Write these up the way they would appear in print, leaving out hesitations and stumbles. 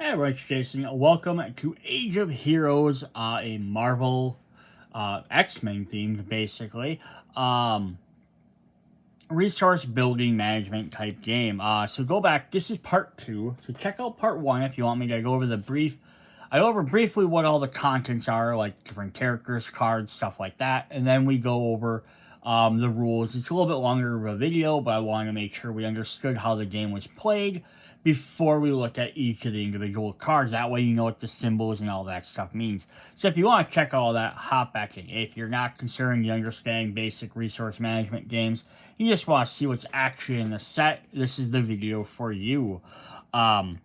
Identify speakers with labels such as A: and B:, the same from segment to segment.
A: Hey everyone, it's Jason. Welcome to Age of Heroes, a Marvel X-Men themed, basically, resource building management type game. So go back. This is part 2. So check out part 1 if you want me to go over the brief. I go over briefly what all the contents are, like different characters, cards, stuff like that, and then we go over the rules. It's a little bit longer of a video, but I wanted to make sure we understood how the game was played before we look at each of the individual cards. That way you know what the symbols and all that stuff means. So if you want to check all that, hop back in. If you're not concerned you understand basic resource management games, you just want to see what's actually in the set, this is the video for you. Yeah,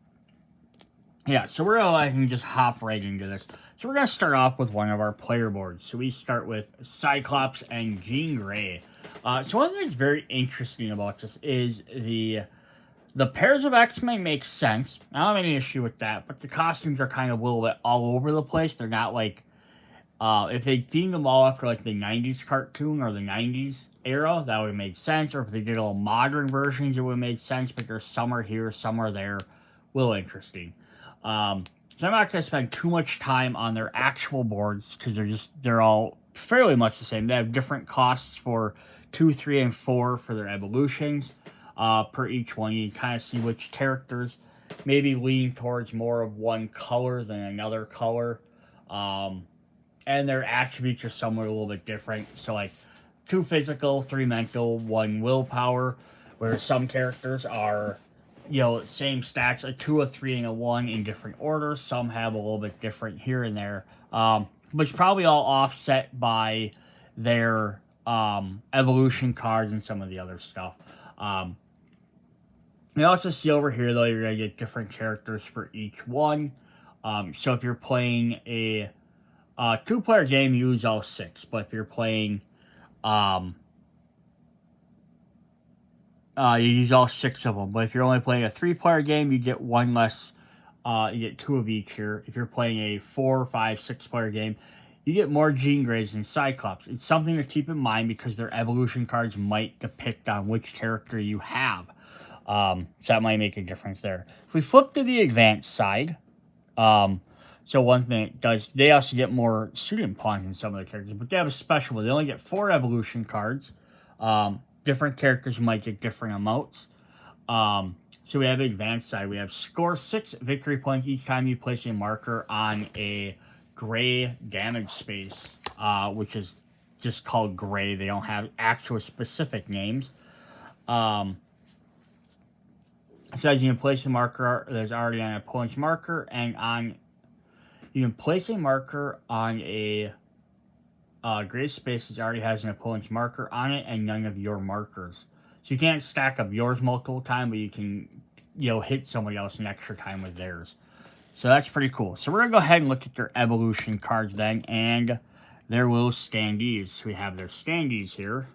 A: so we're going to just hop right into this. So we're going to start off with one of our player boards. So we start with Cyclops and Jean Grey. So one thing that's very interesting about this is the pairs of X-Men make sense. I don't have any issue with that, but the costumes are kind of a little bit all over the place. They're not like, if they themed them all after like the 90s cartoon or the 90s era, that would have made sense. Or if they did all modern versions, it would have made sense, but there's some are here, some are there. A little interesting. So I'm not going to spend too much time on their actual boards because they're all fairly much the same. They have different costs for 2, 3, and 4 for their evolutions. Per each one, you can kind of see which characters maybe lean towards more of one color than another color. And their attributes are somewhat a little bit different. So like 2 physical, 3 mental, 1 willpower, where some characters are, you know, same stats, a 2, a 3, and a 1 in different orders. Some have a little bit different here and there. But it's probably all offset by their evolution cards and some of the other stuff. You also see over here, though, you're going to get different characters for each one. So if you're playing a 2-player game, you use all 6. But if you're playing, you use all 6 of them. But if you're only playing a 3-player game, you get 1 less. You get 2 of each here. If you're playing a 4, 5, 6-player game, you get more Jean Greys and Cyclops. It's something to keep in mind because their evolution cards might depict on which character you have. So that might make a difference there. If we flip to the advanced side, so one thing it does, they also get more student pawns in some of the characters, but they have a special one. They only get 4 evolution cards. Different characters might get different amounts. So we have the advanced side. We have score 6 victory points each time you place a marker on a gray damage space, which is just called gray. They don't have actual specific names. So as you can place a marker, there's already an opponent's marker, and you can place a marker on a gray space that already has an opponent's marker on it, and none of your markers. So you can't stack up yours multiple times, but you can, you know, hit somebody else an extra time with theirs. So that's pretty cool. So we're gonna go ahead and look at their evolution cards then, and their little standees. We have their standees here.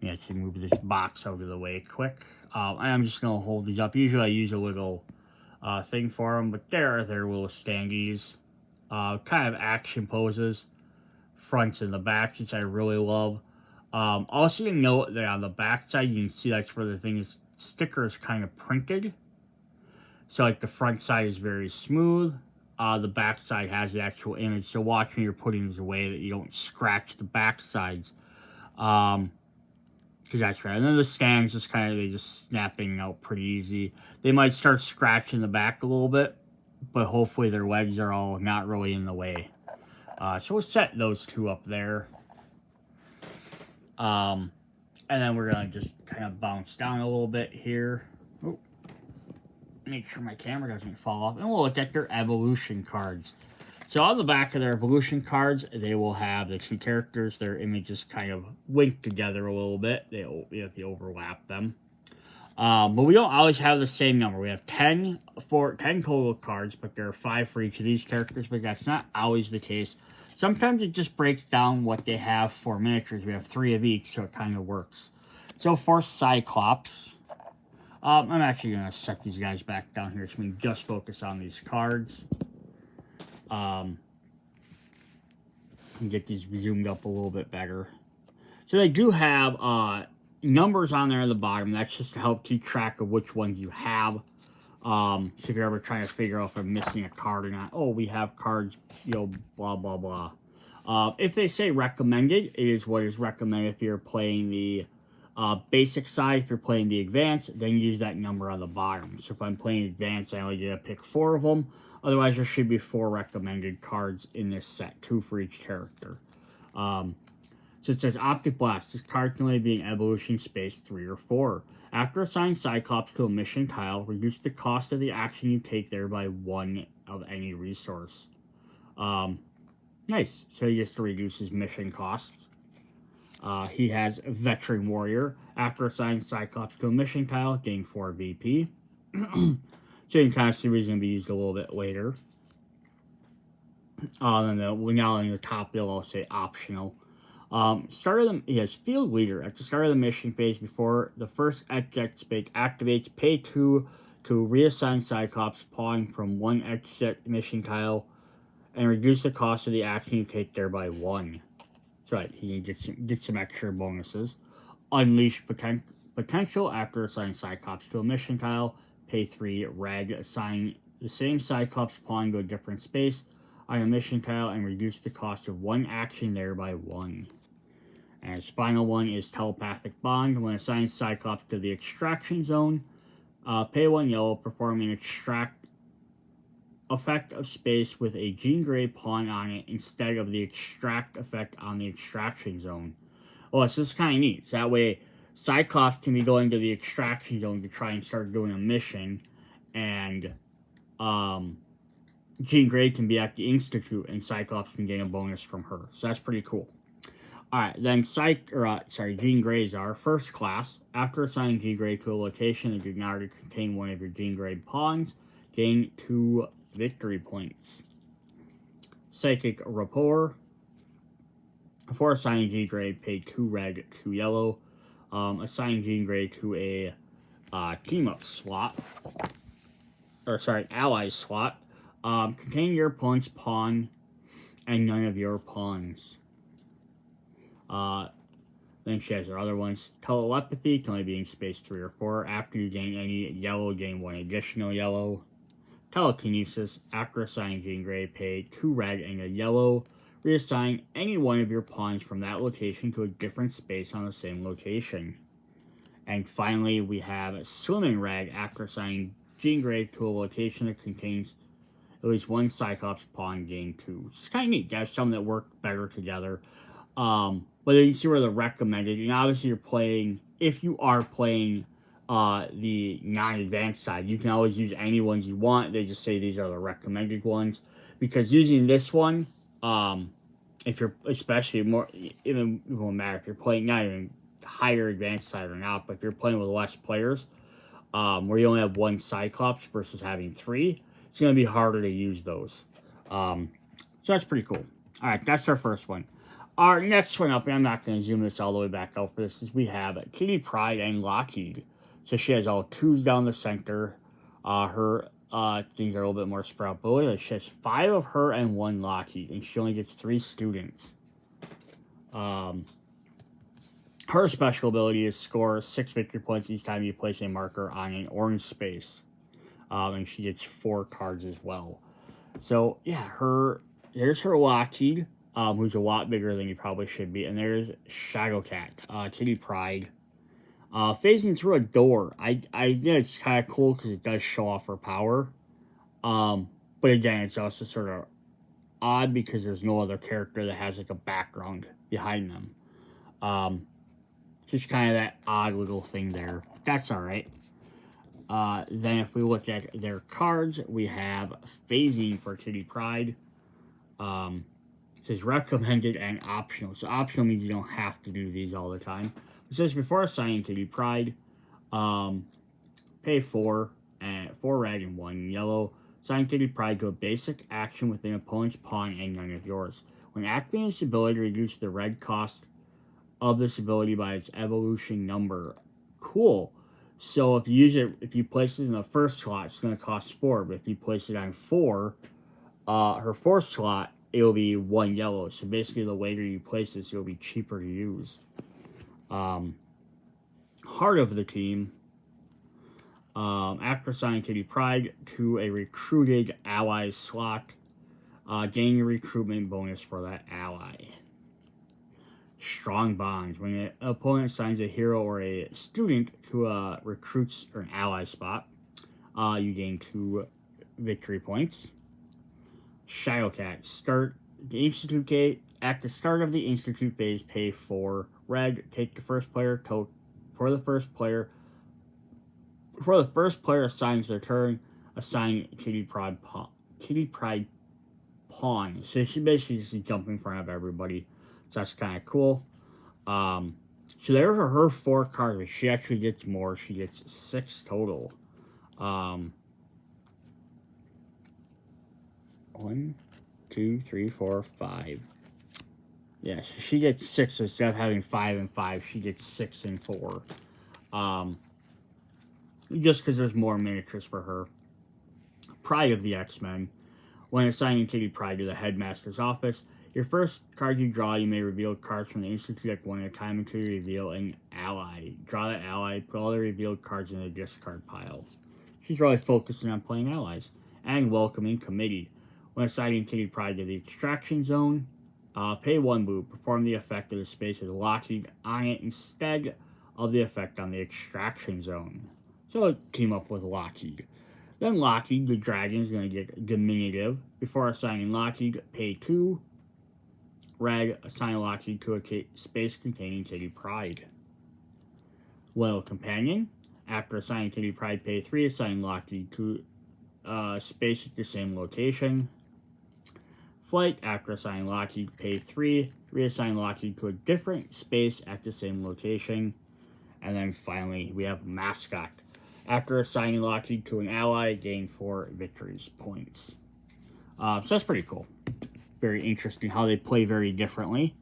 A: Let me actually move this box out of the way quick. I'm just going to hold these up. Usually I use a little thing for them, but there are their little standees. Kind of action poses, fronts and the backs, which I really love. Also, you note that on the back side, you can see that's where the thing is, sticker is kind of printed. So like the front side is very smooth. The back side has the actual image. So watch when you're putting these away that you don't scratch the back sides. Because that's right. And then the stands just kind of, they just snapping out pretty easy. They might start scratching the back a little bit, but hopefully their legs are all not really in the way. So we'll set those 2 up there. And then we're going to just kind of bounce down a little bit here. Oh, make sure my camera doesn't fall off. And we'll look at their evolution cards. So on the back of their evolution cards, they will have the 2 characters. Their images kind of link together a little bit. You have to overlap them. But we don't always have the same number. We have 10 total cards, but there are 5 for each of these characters, but that's not always the case. Sometimes it just breaks down what they have for miniatures. We have 3 of each, so it kind of works. So for Cyclops, I'm actually going to set these guys back down here so we can just focus on these cards. And get these zoomed up a little bit better. So they do have numbers on there at the bottom. That's just to help keep track of which ones you have. So if you're ever trying to figure out if I'm missing a card or not, oh, we have cards, blah, blah, blah. If they say recommended, it is what is recommended if you're playing the basic side. If you're playing the advanced, then use that number on the bottom. So if I'm playing advanced, I only get to pick 4 of them. Otherwise, there should be 4 recommended cards in this set, 2 for each character. So it says Optic Blast. This card can only be in evolution space 3 or 4. After assigning Cyclops to a mission tile, reduce the cost of the action you take there by 1 of any resource. Nice. So he gets to reduce his mission costs. He has Veteran Warrior. After assigning Cyclops to a mission tile, gain 4 VP. So you can kind of see he's going to be used a little bit later. Then now in the top bill, I'll say optional. He has Field Leader. At the start of the mission phase, before the first exec spake activates, pay 2 to reassign Cyclops pawn from 1 exec mission tile and reduce the cost of the action you take there by 1. That's right, he gets some extra bonuses. Unleash potential after assigning Cyclops to a mission tile. Pay 3 red, assign the same Cyclops pawn to a different space on a mission tile and reduce the cost of 1 action there by 1. And his final one is Telepathic Bond. When assigning Cyclops to the extraction zone, pay 1 yellow, perform an extract effect of space with a Jean Grey pawn on it instead of the extract effect on the extraction zone. Oh, so this is kind of neat. So that way, Cyclops can be going to the extraction zone to try and start doing a mission, and Jean Grey can be at the Institute, and Cyclops can gain a bonus from her. So that's pretty cool. Alright, then Jean Greys are first class. After assigning Jean Grey to a location that did not already contain one of your Jean Grey pawns, gain 2 victory points. Psychic Rapport. Before assigning Jean Grey, pay 2 red, 2 yellow. Assign Jean Grey to a team-up slot. Allies slot. Contain your opponent's pawn and none of your pawns. Then she has her other ones. Telepathy can only be in space 3 or 4. After you gain any yellow, gain 1 additional yellow. Telekinesis. After assigning Jean Grey, pay 2 red and a yellow. Reassign any one of your pawns from that location to a different space on the same location. And finally, we have Swimming Rag. After assigning Jean Grey to a location that contains at least 1 Cyclops pawn, gain 2. It's kind of neat to have some that work better together. But then you see where they're recommended. And obviously you're playing, if you are playing the non-advanced side, you can always use any ones you want. They just say these are the recommended ones. Because using this one, if you're, especially more, it won't matter if you're playing not even higher advanced side or not, but if you're playing with less players, where you only have 1 Cyclops versus having 3, it's going to be harder to use those. So that's pretty cool. Alright, that's our first one. Our next one up, and I'm not going to zoom this all the way back out for this, is we have Kitty Pryde and Lockheed. So she has all 2s down the center. Her things are a little bit more spread out. But she has 5 of her and 1 Lockheed, and she only gets 3 students. Her special ability is score 6 victory points each time you place a marker on an orange space. And she gets 4 cards as well. So, yeah, here's her Lockheed. Who's a lot bigger than he probably should be. And there's Shadowcat, Kitty Pryde. Phasing through a door. I think it's kind of cool because it does show off her power. But again, it's also sort of odd because there's no other character that has like a background behind them. Just kind of that odd little thing there. That's alright. Then if we look at their cards, we have phasing for Kitty Pryde. It says recommended and optional. So optional means you don't have to do these all the time. It says before assigning Kitty Pryde, pay 4 red and 1 yellow. Assign Kitty Pryde to a basic action with an opponent's pawn and none of yours. When activating this ability, reduce the red cost of this ability by its evolution number. Cool. So if you place it in the first slot, it's going to cost 4. But if you place it on 4, her 4th slot, it'll be 1 yellow. So basically, the later you place this, it'll be cheaper to use. Heart of the team. After assigning Kitty Pryde to a recruited ally slot, gain a recruitment bonus for that ally. Strong bonds. When an opponent assigns a hero or a student to a recruits or an ally spot, you gain 2 victory points. Shadowcat. Start the Institute gate. At the start of the Institute phase, pay 4 red. Take the first player for the first player. Before the first player assigns their turn, assign Kitty Pryde pawn. So she basically just jump in front of everybody. So that's kind of cool. So there are her 4 cards, but she actually gets more. She gets 6 total. 1, 2, 3, 4, 5. Yeah, so she gets 6 instead of having 5 and 5. She gets 6 and 4. Just because there's more miniatures for her. Pride of the X-Men. When assigning Kitty Pryde to the Headmaster's office, your first card you draw, you may reveal cards from the Institute deck one at a time until you reveal an ally. Draw that ally, put all the revealed cards in the discard pile. She's really focusing on playing allies. And welcoming committee. When assigning Kitty Pryde to the Extraction Zone, pay 1 blue. Perform the effect of the space with Lockheed on it instead of the effect on the Extraction Zone. So team up with Lockheed. Then Lockheed, the dragon, is going to get diminutive. Before assigning Lockheed, pay 2 red. Assign Lockheed to a space containing Kitty Pryde. Loyal Companion. After assigning Kitty Pryde, pay 3. Assign Lockheed to space at the same location. Flight. After assigning Lockheed, pay 3. Reassign Lockheed to a different space at the same location. And then finally, we have Mascot. After assigning Lockheed to an ally, gain 4 victories points. So that's pretty cool. Very interesting how they play very differently.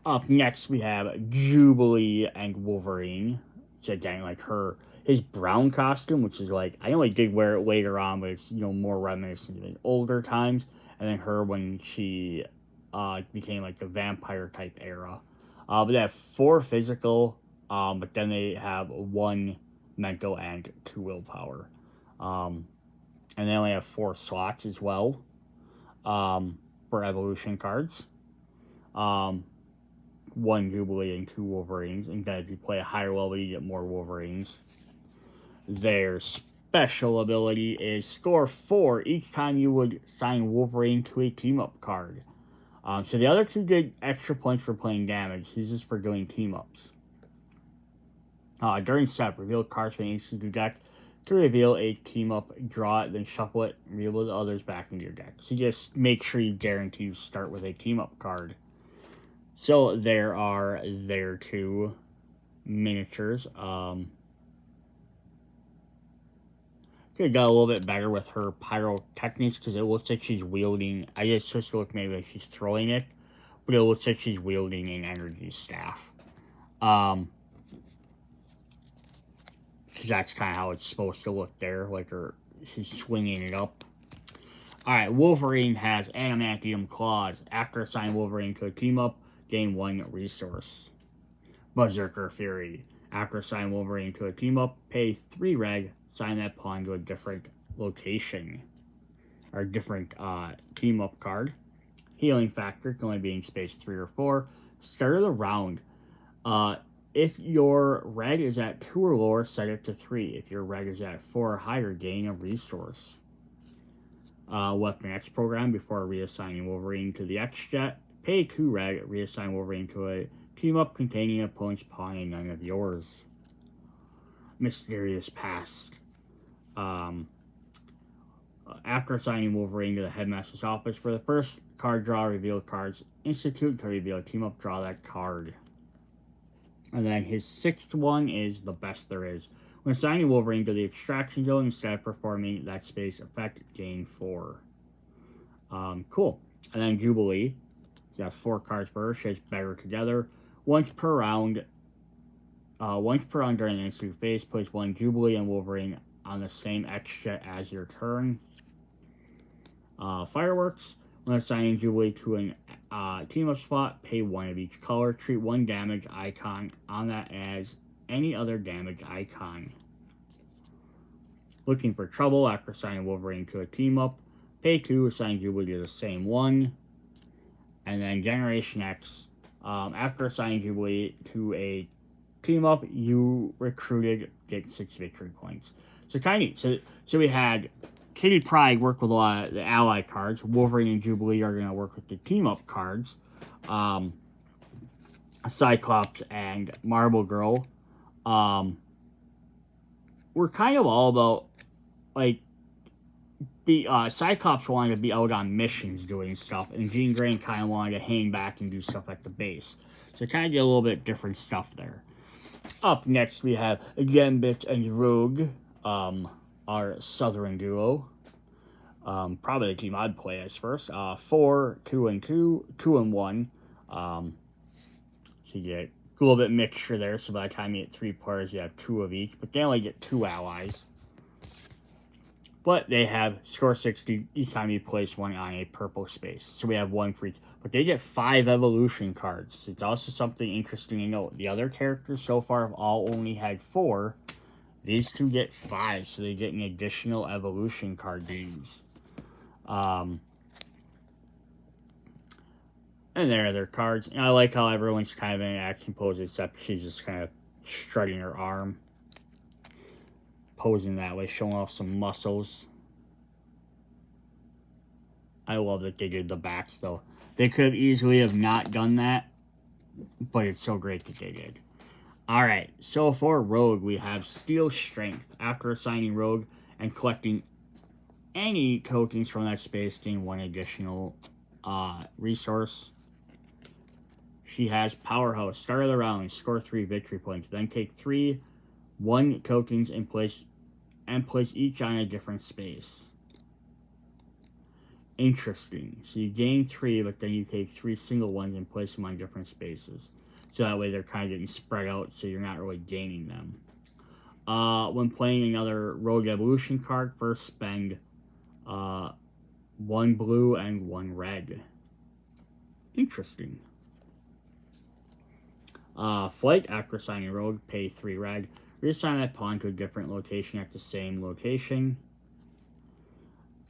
A: Up next, we have Jubilee and Wolverine. So again, like his brown costume, which is like, I know he did wear it later on, but it's, more reminiscent of older times. And then her when she became like the vampire type era. But they have 4 physical, but then they have 1 mental and 2 willpower. And they only have 4 slots as well for evolution cards. 1 Jubilee and 2 Wolverines. And then if you play a higher level, you get more Wolverines. Their special ability is score 4 each time you would assign Wolverine to a team-up card. So the other 2 get extra points for playing damage. This is for doing team-ups. During step, reveal cards from the Institute deck to reveal a team-up, draw it, then shuffle it, and reveal the others back into your deck. So just make sure you guarantee you start with a team-up card. So there are their 2 miniatures. Could have got a little bit better with her pyrotechnics because it looks like she's wielding, I guess it's supposed to look maybe like she's throwing it, but it looks like she's wielding an energy staff. Because that's kind of how it's supposed to look there, like she's swinging it up. Alright, Wolverine has Adamantium Claws. After assigning Wolverine to a team-up, gain 1 resource. Berserker Fury. After assigning Wolverine to a team-up, pay 3 red, assign that pawn to a different location. Or different team-up card. Healing Factor, can only be in space 3 or 4. Start of the round. If your red is at 2 or lower, set it to 3. If your red is at 4 or higher, gain a resource. Weapon X program, before reassigning Wolverine to the X-Jet, pay 2 red, reassign Wolverine to a team-up containing an opponent's pawn and none of yours. Mysterious Past. After assigning Wolverine to the Headmaster's office, for the first card draw, reveal cards. Institute to reveal a team-up, draw that card. And then his 6th one is the best there is. When assigning Wolverine to the Extraction Zone, instead of performing that space effect, gain 4. Cool. And then Jubilee. You got 4 cards per her. She has Better Together. Once per round during the Institute phase, place 1 Jubilee and Wolverine on the same X-Jet as your turn. Fireworks. When assigning Jubilee to a team-up spot, pay 1 of each color. Treat 1 damage icon on that as any other damage icon. Looking for trouble after assigning Wolverine to a team up. Pay 2, assign Jubilee to the same one. And then Generation X, after assigning Jubilee to a team up you recruited, get 6 victory points. So kind of neat. So we had Kitty Pryde work with a lot of the ally cards. Wolverine and Jubilee are going to work with the team up cards. Cyclops and Marble Girl. We're kind of all about, like, the Cyclops wanted to be out on missions doing stuff, and Jean Grey kind of wanted to hang back and do stuff at the base. So kind of get a little bit different stuff there. Up next, we have Gambit and Rogue, our Southern duo. Probably the team I'd play as first. 4, 2, and 2, 2 and 1. So you get a little bit mixture there. So by the time you get 3 players, you have 2 of each, but they only get 2 allies. But they have score 60 each time you place one on a purple space. So we have 1 for each. But they get 5 evolution cards. It's also something interesting to note. The other characters so far have all only had 4. These 2 get 5. So they get an additional evolution card to use. And there are their cards. And I like how everyone's kind of in an action pose, except she's just kind of strutting her arm. Posing that way, showing off some muscles. I love that they did the backs, though. They could easily have not done that, but it's so great that they did. Alright, so for Rogue, we have Steel Strength. After assigning Rogue and collecting any tokens from that space, gain 1 additional resource. She has Powerhouse. Start of the round, score 3 victory points. Then take 3 1 tokens and place each on a different space. Interesting. So you gain 3, but then you take 3 single ones and place them on different spaces. So that way they're kind of getting spread out, so you're not really gaining them. When playing another Rogue Evolution card, first spend 1 blue and 1 red. Interesting. Flight, after assigning Rogue, pay 3 red. Reassign that pawn to a different location at the same location.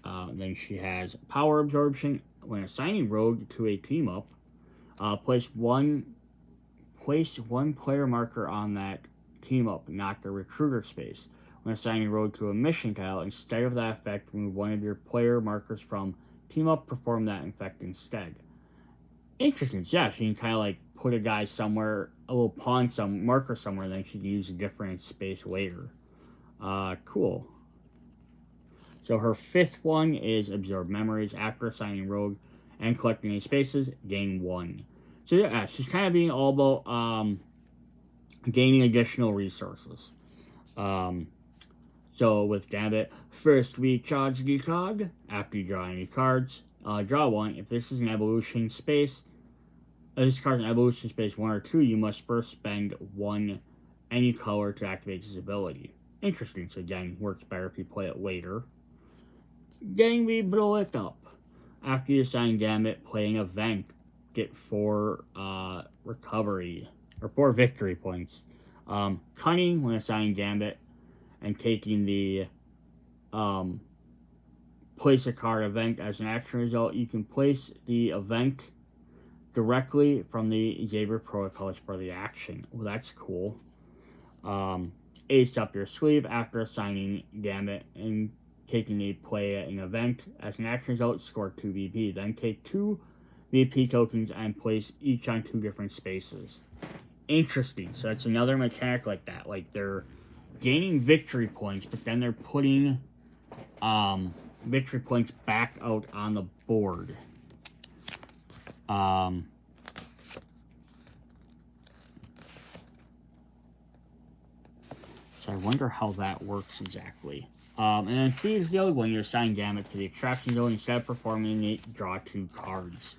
A: Then she has Power Absorption. When assigning Rogue to a team up, place one player marker on that team up, not the recruiter space. When assigning Rogue to a mission tile, instead of that effect, remove one of your player markers from team up, perform that effect instead. Interesting. So yeah, she can kind of like put a guy somewhere, a little pawn, some marker somewhere, then she can use a different space later. Cool. So her 5th one is Absorb Memories. After assigning Rogue and collecting any spaces, gain 1. So yeah, she's kind of being all about gaining additional resources. So with Gambit, first we charge the card. After you draw any cards, draw 1. If this is an evolution space, this card's an evolution space 1 or 2, you must first spend 1 any color to activate this ability. Interesting. So again, works better if you play it later. Then we blow it up. After you assign Gambit, play an event. Get 4 recovery, or 4 victory points. Cunning, when assigning Gambit, and taking the place a card event as an action result, you can place the event directly from the Xavier protocols for the action. Well, that's cool. Ace up your sleeve. After assigning Gambit and taking the play an event as an action result, score 2 VP. Then take 2 VP tokens and place each on 2 different spaces. Interesting. So it's another mechanic like that. Like they're gaining victory points, but then they're putting victory points back out on the board. So I wonder how that works exactly. And then Thieves Guild, when you assign Gambit to the extraction zone, instead of performing it, draw 2 cards.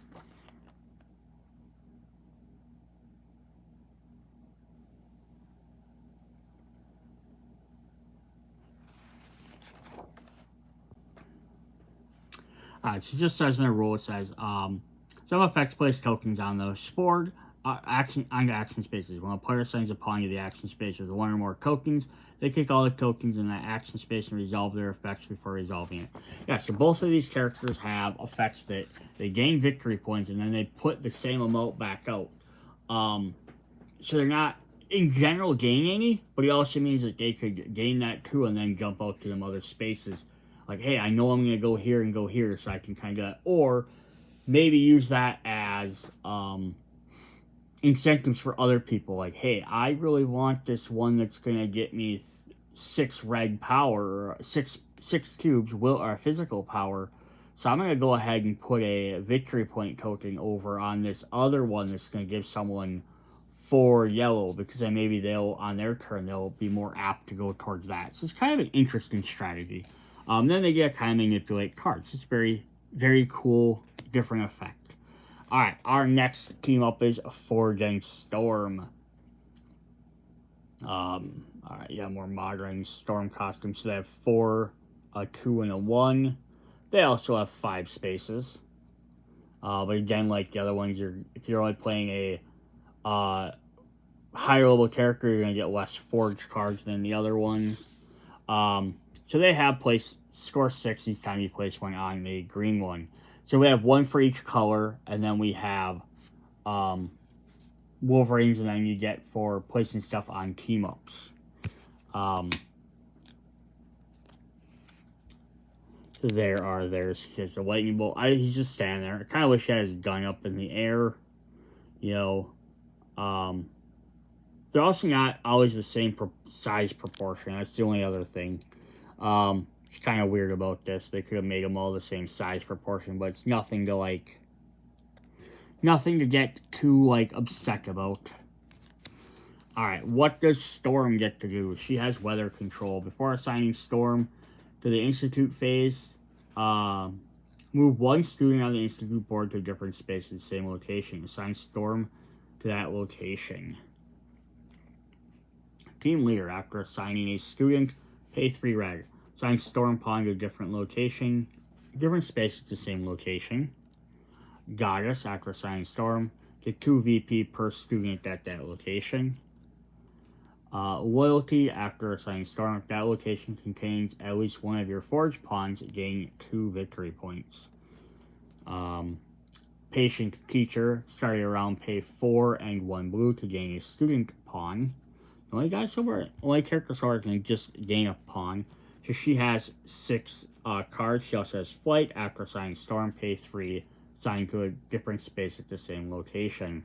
A: Alright, so just says in the rule, it says, some effects place tokens on the board. action spaces. When a player assigns a pawn to the action space with one or more tokens, they kick all the tokens in that action space and resolve their effects before resolving it. Yeah, so both of these characters have effects that they gain victory points and then they put the same amount back out. So they're not, in general, gaining any, but it also means that they could gain that too and then jump out to them other spaces. Like, hey, I know I'm going to go here and go here, so I can kind of, or maybe use that as incentives for other people. Like, hey, I really want this one that's going to get me 6 red power, or six cubes or physical power. So I'm going to go ahead and put a victory point token over on this other one that's going to give someone 4 yellow, because then maybe they'll, on their turn, they'll be more apt to go towards that. So it's kind of an interesting strategy. Then they get to kind of manipulate cards. It's very, very cool, different effect. Alright, our next team up is Forge and Storm. Alright, yeah, more modern Storm costumes. So they have 4, a 2, and a 1. They also have 5 spaces. But again, like the other ones, if you're only playing a higher level character, you're going to get less Forge cards than the other ones. So they have score 6 each time you place one on the green one. So we have 1 for each color, and then we have Wolverines, and then you get for placing stuff on team-ups. So there's a lightning bolt. He's just standing there. I kind of wish he had his gun up in the air. You know, they're also not always the same size proportion. That's the only other thing. It's kind of weird about this. They could have made them all the same size proportion, but it's nothing to get too upset about. Alright, what does Storm get to do? She has weather control. Before assigning Storm to the Institute phase, move 1 student on the Institute board to a different space in the same location. Assign Storm to that location. Team Leader, after assigning a student, pay 3 red. Assign Storm pawn to a different location. Different space at the same location. Goddess, after assigning Storm, get 2 VP per student at that location. Loyalty, after assigning Storm, if that location contains at least one of your Forge pawns, gain 2 victory points. Patient Teacher, starting around, pay 4 and 1 blue to gain a student pawn. The only character so far can just gain a pawn. So she has 6 cards. She also has Flight. After assigning Storm, pay 3. Assign to a different space at the same location.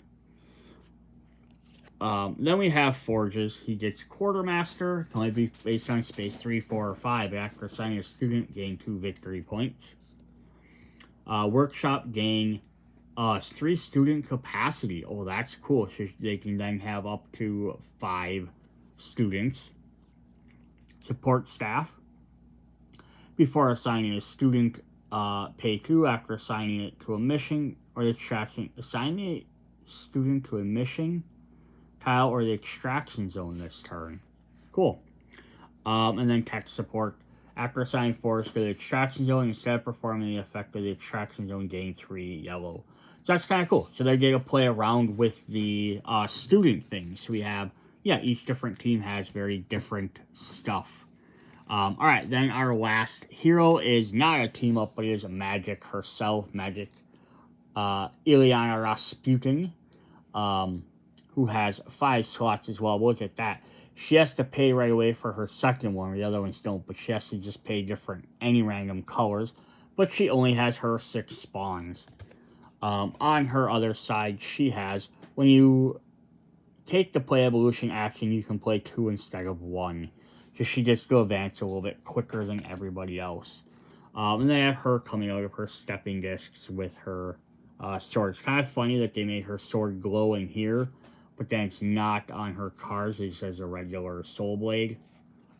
A: Then we have Forges. He gets Quartermaster. Can only be based on space 3, 4, or 5. After assigning a student, gain 2 victory points. Workshop, gain 3 student capacity. Oh, that's cool. So they can then have up to 5 students. Support Staff. Before assigning a student, pay 2. After assigning it to a mission or the extraction, assign a student to a mission tile or the extraction zone this turn. Cool. And then Tech Support. After assigning force to the extraction zone, instead of performing the effect of the extraction zone, gain 3 yellow. So that's kind of cool. So they get to play around with the student things. We have, each different team has very different stuff. Alright, then our last hero is not a team up, but it is a Magic herself. Magic Ilyana Rasputin, who has 5 slots as well. Look at that. She has to pay right away for her second one, the other ones don't, but she has to just pay any random colors. But she only has her 6 spawns. On her other side, she has, when you take the play evolution action, you can play 2 instead of 1. So she gets to advance a little bit quicker than everybody else. And they have her coming out of her stepping discs with her sword. It's kind of funny that they made her sword glow in here, but then it's not on her cards. It just has a regular soul blade.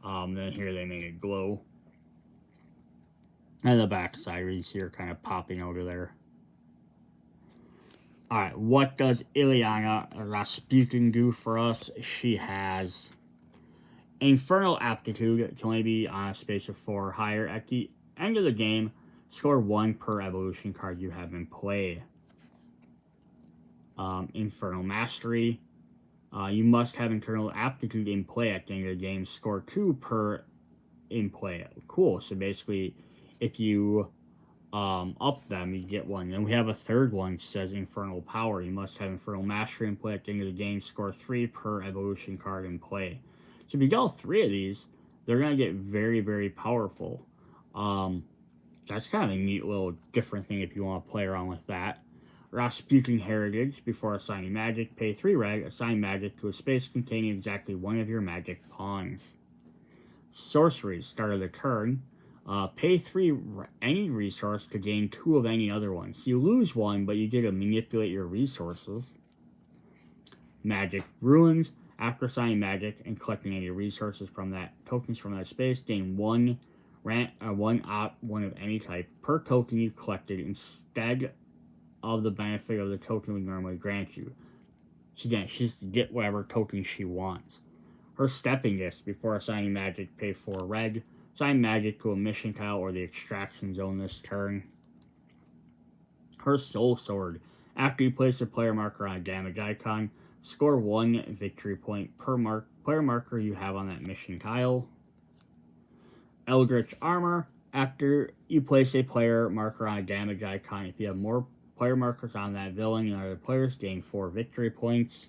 A: Then here they made it glow. And the back side, you see her kind of popping out of there. Alright, what does Ilyana Rasputin do for us? She has Infernal Aptitude. It can only be on a space of 4 or higher. At the end of the game, score 1 per evolution card you have in play. Infernal Mastery. You must have Internal Aptitude in play at the end of the game. Score 2 per in play. Cool. So basically, if you up them, you get one. And we have a third one that says Infernal Power. You must have Infernal Mastery in play at the end of the game. Score 3 per evolution card in play. So if you get all 3 of these, they're going to get very, very powerful. That's kind of a neat little different thing if you want to play around with that. Rasputin Heritage. Before assigning magic, pay 3 reg, assign magic to a space containing exactly one of your magic pawns. Sorcery. Start of the turn. Pay 3 any resource to gain 2 of any other ones. You lose 1, but you get to manipulate your resources. Magic Ruins. After assigning magic and collecting any resources from that tokens from that space, gain one of any type per token you collected instead of the benefit of the token we normally grant you. So again, she's to get whatever token she wants. Her Stepping Disc. Before assigning magic, pay 4 reg. Assign magic to a mission tile or the extraction zone this turn. Her Soul Sword. After you place a player marker on a damage icon, score 1 victory point per player marker you have on that mission tile. Eldritch Armor. After you place a player marker on a damage icon, if you have more player markers on that villain than other players, gain 4 victory points.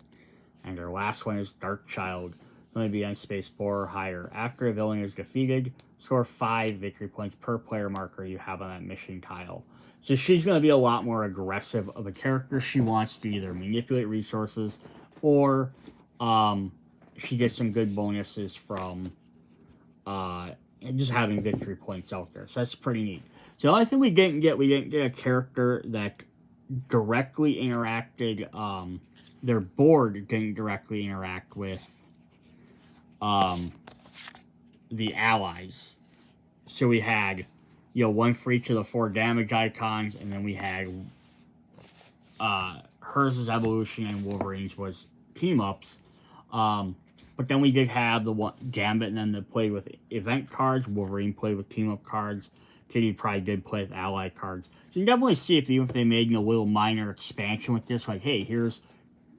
A: And our last one is Dark Child. Only be on space 4 or higher. After a villain is defeated, score 5 victory points per player marker you have on that mission tile. So she's going to be a lot more aggressive of a character. She wants to either manipulate resources or she gets some good bonuses from just having victory points out there. So that's pretty neat. So the only thing we didn't get a character that directly interacted, their board didn't directly interact with the allies. So we had, one for each of the 4 damage icons, and then we had hers' evolution and Wolverine's was team-ups. But then we did have the one Gambit and then the play with event cards. Wolverine played with team-up cards. Kitty probably did play with ally cards. So you can definitely see if even if they made a little minor expansion with this, like, hey, here's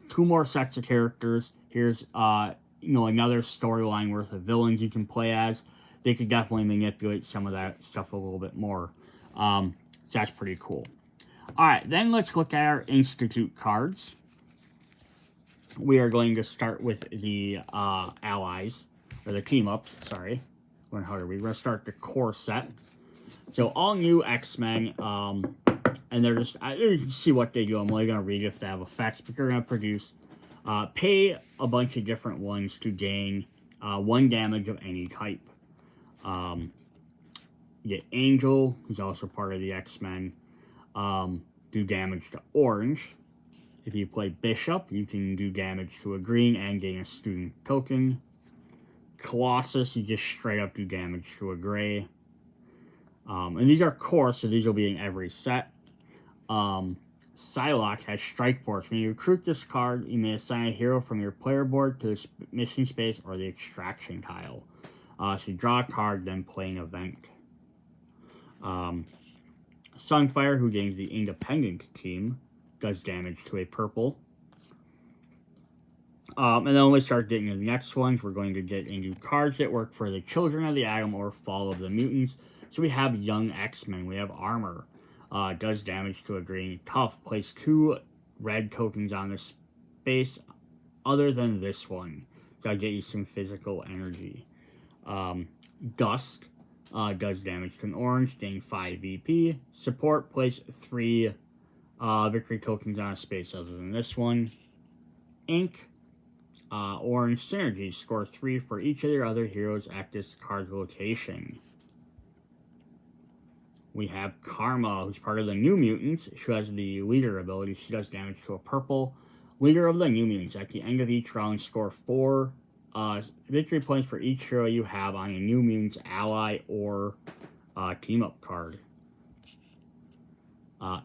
A: 2 more sets of characters. Here's another storyline worth of villains you can play as. They could definitely manipulate some of that stuff a little bit more. So that's pretty cool. All right, then let's look at our Institute cards. We are going to start with the allies, or the team-ups, sorry. We're going to start the core set. So all new X-Men, and they're just, you can see what they do. I'm only going to read if they have effects, but they're going to produce, pay a bunch of different ones to gain 1 damage of any type. You get Angel, who's also part of the X-Men, do damage to Orange. If you play Bishop, you can do damage to a green and gain a student token. Colossus, you just straight up do damage to a gray. And these are core, so these will be in every set. Psylocke has Strike Force. When you recruit this card, you may assign a hero from your player board to the mission space or the extraction tile. So you draw a card, then play an event. Sunfire, who gains the Independent team, does damage to a purple. And then when we start getting to the next ones, we're going to get into cards that work for the Children of the Atom or Fall of the Mutants. So we have Young X-Men. We have Armor. Does damage to a green. Tough. Place 2 red tokens on the space other than this one. So I get you some physical energy. Dust. Does damage to an orange. Gain 5 VP. Support. Place 3 victory tokens on a space other than this one. Ink. Orange Synergy. Score 3 for each of your other heroes at this card's location. We have Karma, who's part of the New Mutants. She has the Leader ability. She does damage to a purple. Leader of the New Mutants. At the end of each round, score 4 victory points for each hero you have on a New Mutants ally or team-up card.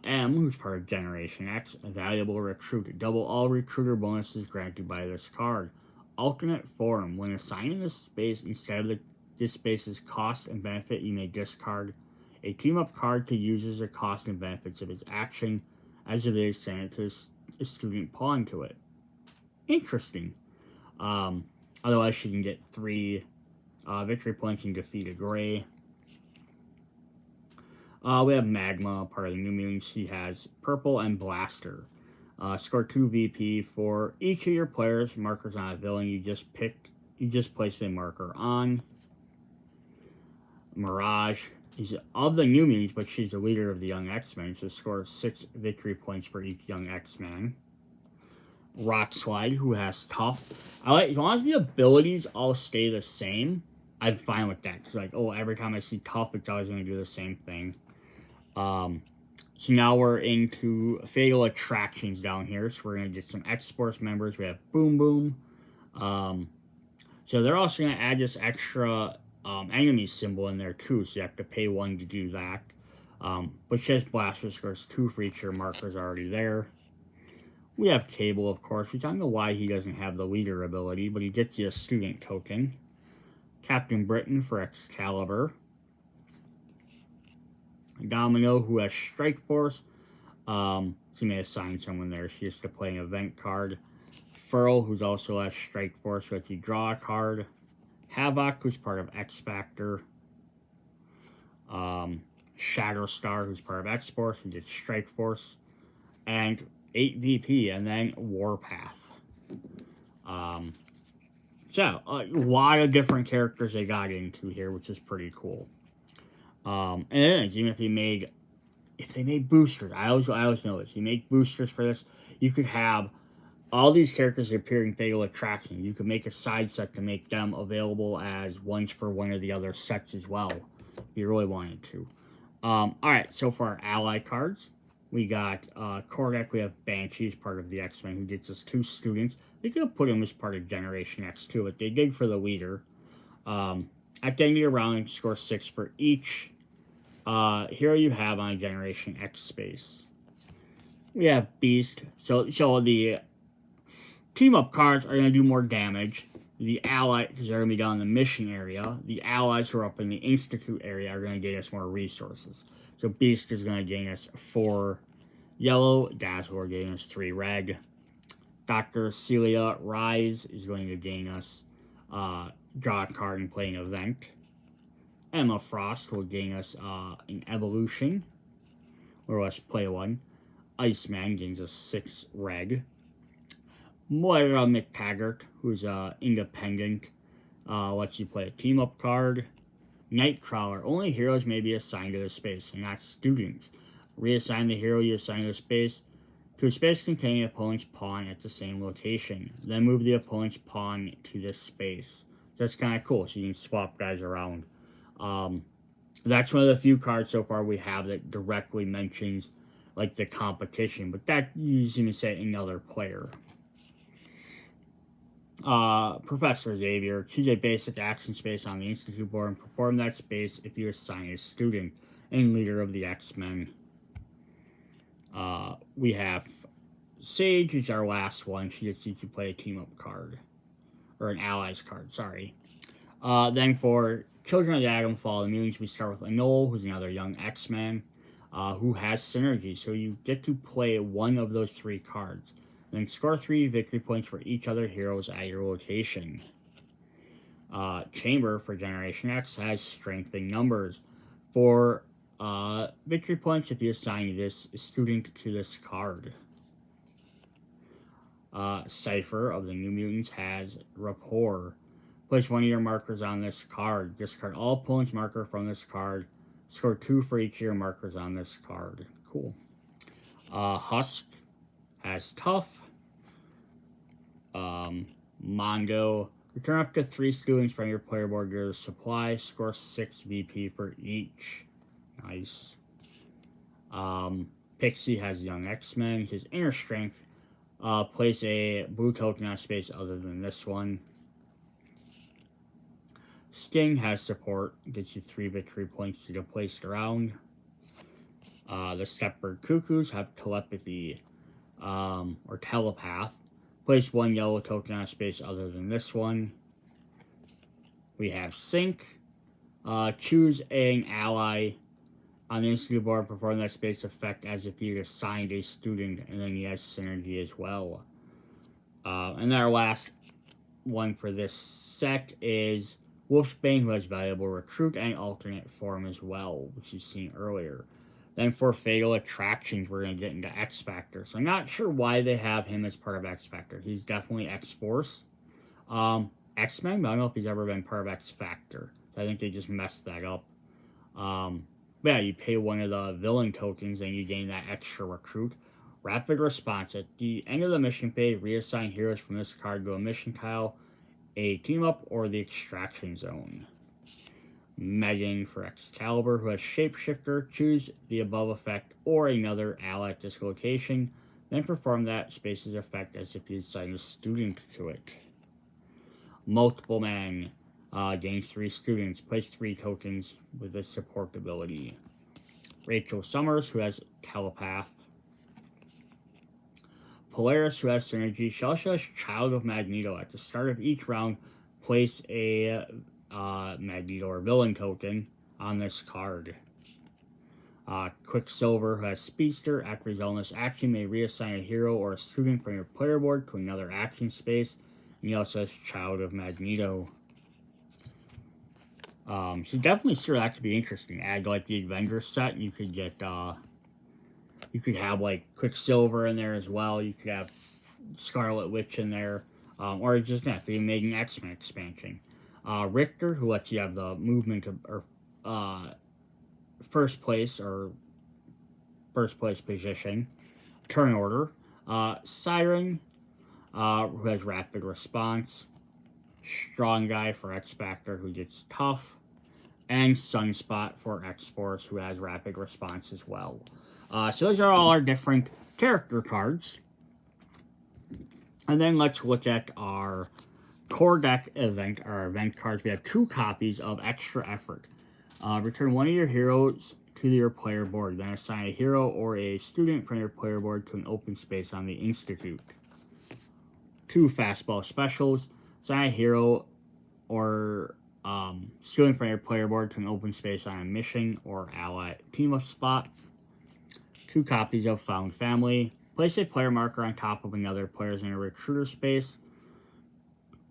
A: M, who's part of Generation X, a valuable recruit. Double all recruiter bonuses granted by this card. Alternate form. When assigning this space instead of this space's cost and benefit, you may discard a team-up card to use as the cost and benefits of its action. As it is, send it to a student pawn to it. Interesting. Otherwise, she can get 3 victory points and defeat a gray. We have Magma, part of the New Mutants. He has Purple and Blaster. Score 2 VP for each of your players. Markers on a villain you just placed a marker on. Mirage. She's of the New Mutants, but she's the leader of the Young X-Men, so scores 6 victory points for each Young X-Man. Rock Slide, who has Tough. As long as the abilities all stay the same, I'm fine with that. Because, like, every time I see Tough, it's always going to do the same thing. So now we're into Fatal Attractions down here. So we're going to get some X-Force members. We have Boom Boom. So they're also going to add this extra enemy symbol in there too. So you have to pay 1 to do that. But just Blaster scores 2 for each of your markers already there. We have Cable, of course, which I don't know why he doesn't have the leader ability, but he gets you a student token. Captain Britain for Excalibur. Domino, who has Strike Force. She may assign someone there. She has to play an event card. Furl, who's also has Strike Force, so if you draw a card. Havoc, who's part of X Factor. Shatterstar, who's part of X Force, who gets Strike Force. And 8 VP, and then Warpath. So, a lot of different characters they got into here, which is pretty cool. And it is, even if they made boosters, I always know this, you make boosters for this, you could have all these characters appear in Fatal Attraction. You could make a side set to make them available as ones for one of the other sets as well, if you really wanted to. Alright, so for our ally cards, we got Kordak, we have Banshee as part of the X-Men, who gets us 2 students. They could have put him as part of Generation X too, but they did for the leader. At the end of your round, score 6 for each hero you have on a Generation X space. We have Beast. So the team-up cards are going to do more damage. The ally, because they're going to be down in the mission area, the allies who are up in the Institute area are going to gain us more resources. So Beast is going to gain us 4 yellow, Dazzler gain us 3 red. Dr. Celia Rise is going to gain us draw a card and play an event. Emma Frost will gain us an evolution, or let's play 1. Iceman gains us 6 red. Moira McTaggart, who's independent, lets you play a team-up card. Nightcrawler, only heroes may be assigned to the space, and not students. Reassign the hero you assign to a space to a space containing an opponent's pawn at the same location. Then move the opponent's pawn to this space. That's kind of cool, so you can swap guys around. That's one of the few cards so far we have that directly mentions like the competition, but that you even say another player. Professor Xavier, choose a basic action space on the Institute board and perform that space if you assign a student and leader of the X-Men. We have Sage, who's our last one. She gets you to play a team-up card. Or an allies card, sorry. Then for Children of the Atom Fall, the mutants, we start with Anole, who's another young X-Man, who has synergy. So you get to play one of those 3 cards. Then score 3 victory points for each other heroes at your location. Chamber for Generation X has strength in numbers. For victory points if you assign this student to this card. Cypher of the New Mutants has Rapport. Place 1 of your markers on this card. Discard all opponent's marker from this card. Score 2 for each of your markers on this card. Cool. Husk has Tough. Mondo. Return up to 3 students from your player board to your supply. Score 6 VP for each. Nice. Pixie has Young X-Men. His Inner Strength. Place a blue token on a space other than this one. Sting has Support. Gets you 3 victory points to get placed around. The Stepbird Cuckoos have Telepathy. Or Telepath. Place 1 yellow token on a space other than this one. We have Sync. Choose an ally On the Institute board, perform that space effect as if you assigned a student, and then he has synergy as well. And our last one for this set is Wolfsbane, who has valuable recruit and alternate form as well, which you've seen earlier. Then for Fatal Attractions, we're going to get into X Factor. So I'm not sure why they have him as part of X Factor. He's definitely X-Force. X-Men, I don't know if he's ever been part of X Factor. I think they just messed that up. But yeah, you pay one of the villain tokens and you gain that extra recruit. Rapid Response. At the end of the mission phase, reassign heroes from this card to a mission tile, a team up, or the extraction zone. Megan for Excalibur, who has Shapeshifter. Choose the above effect or another ally at this location, then perform that space's effect as if you assign a student to it. Multiple Man gains 3 students. Place 3 tokens with a support ability. Rachel Summers, who has Telepath. Polaris, who has Synergy. She also has Child of Magneto. At the start of each round, place a Magneto or villain token on this card. Quicksilver, who has Speedster. After his illness action, may reassign a hero or a student from your player board to another action space. And he also has Child of Magneto. So definitely sure that could be interesting. Add like the Avengers set, you could get you could have like Quicksilver in there as well. You could have Scarlet Witch in there, or just have to make an X-Men expansion. Richter, who lets you have the movement or first place position, turn order. Siren, who has rapid response. Strong Guy for X Factor, who gets tough. And Sunspot for X-Force, who has rapid response as well. So those are all our different character cards. And then let's look at our core deck event, our event cards. We have 2 copies of Extra Effort. Return one of your heroes to your player board. Then assign a hero or a student from your player board to an open space on the Institute. 2 Fastball Specials. Assign a hero or student from your player board to an open space on a mission or ally team-up spot. 2 copies of Found Family. Place a player marker on top of another player's in a recruiter space.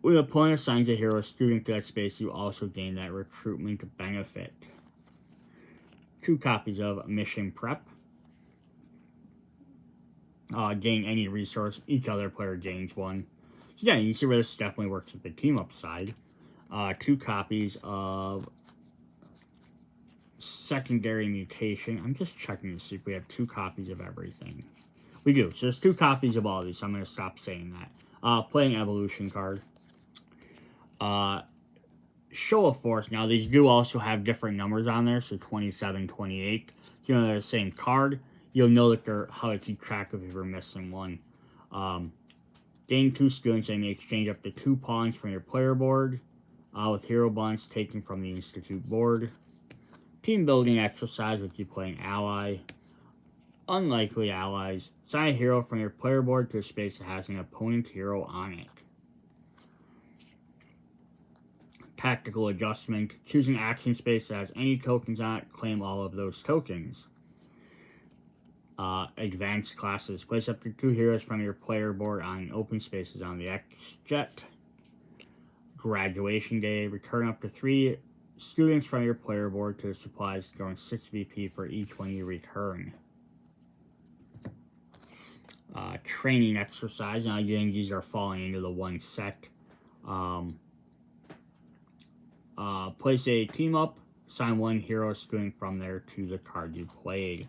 A: When an opponent assigns a hero or student to that space, you also gain that recruitment benefit. 2 copies of Mission Prep. Gain any resource. Each other player gains 1. So yeah, you can see where this definitely works with the team-up side. 2 copies of Secondary Mutation. I'm just checking to see if we have 2 copies of everything. We do. So there's 2 copies of all of these, so I'm going to stop saying that. Playing Evolution card. Show of Force. Now, these do also have different numbers on there, so 27, 28. So, they're the same card. You'll know that they're how to keep track of if you're missing one. Gain 2 students and may exchange up to 2 pawns from your player board with hero bonds taken from the Institute board. Team building exercise with you playing ally. Unlikely allies. Assign a hero from your player board to a space that has an opponent hero on it. Tactical adjustment. Choose an action space that has any tokens on it. Claim all of those tokens. Advanced classes. Place up to 2 heroes from your player board on open spaces on the X-Jet. Graduation Day. Return up to 3 students from your player board to the supplies, going 6 VP for each one you return. Training exercise. Now again, these are falling into the 1 set. Place a team up. Assign 1 hero student from there to the card you played.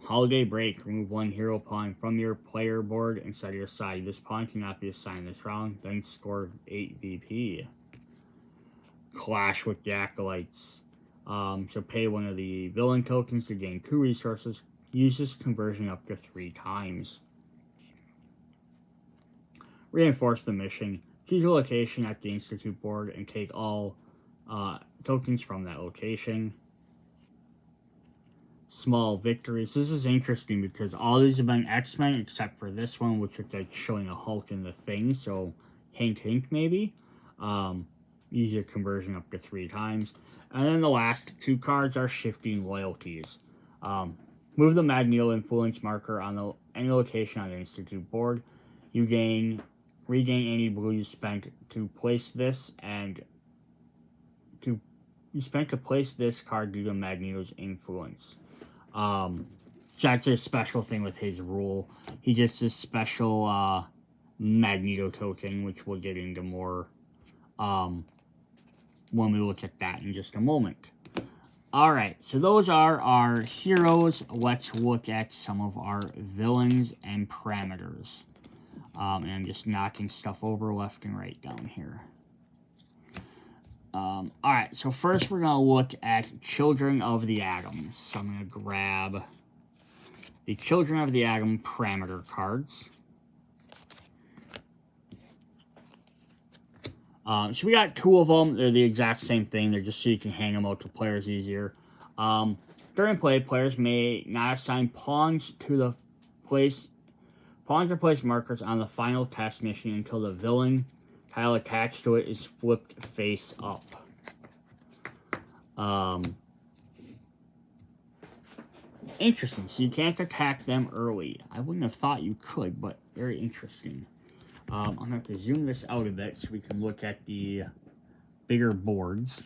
A: Holiday Break. Remove 1 hero pawn from your player board and set it aside. This pawn cannot be assigned this round. Then score 8 VP. Clash with the Acolytes. So pay 1 of the villain tokens to gain 2 resources. Use this conversion up to 3 times. Reinforce the mission. Choose a location at the Institute board and take all tokens from that location. Small victories. This is interesting because all these have been X-Men except for this one, which is like showing a Hulk in the Thing. So hint, hint, maybe. Use your conversion up to 3 times. And then the last 2 cards are Shifting Loyalties. Move the Magneto influence marker on any location on the Institute board. You regain any blue you spent to place this, and you spent to place this card due to Magneto's influence. So that's a special thing with his rule. He gets this special Magneto token, which we'll get into more when we look at that in just a moment. Alright, so those are our heroes. Let's look at some of our villains and parameters. And I'm just knocking stuff over left and right down here. Alright, so first we're going to look at Children of the Atom. So I'm going to grab the Children of the Atom parameter cards. So we got 2 of them. They're the exact same thing. They're just so you can hang them out to players easier. During play, players may not assign pawns or place markers on the final test mission until the villain tile attached to it is flipped face up. Interesting. So you can't attack them early. I wouldn't have thought you could, but very interesting. I'm going to have to zoom this out a bit so we can look at the bigger boards.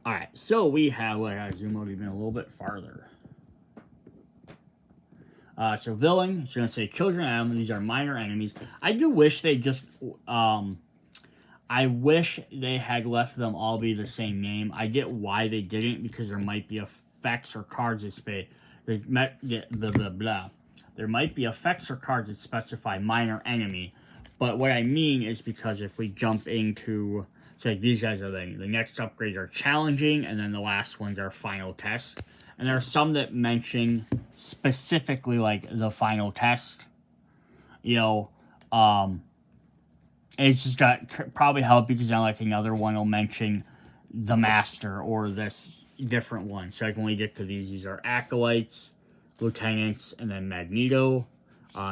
A: Alright, so we have, I gotta zoom out even a little bit farther. So villain, it's going to say Children of Atom. These are minor enemies. I do wish they just, I wish they had left them all be the same name. I get why they didn't, because there might be effects or cards that say, there might be effects or cards that specify minor enemy, but what I mean is because if we jump into, so like these guys are the next upgrades are challenging, and then the last ones are final test. And there are some that mention specifically like the final test. You know, it's just got probably help because then like another one will mention the master or this different one. So like when we get to these are acolytes, lieutenants, and then Magneto.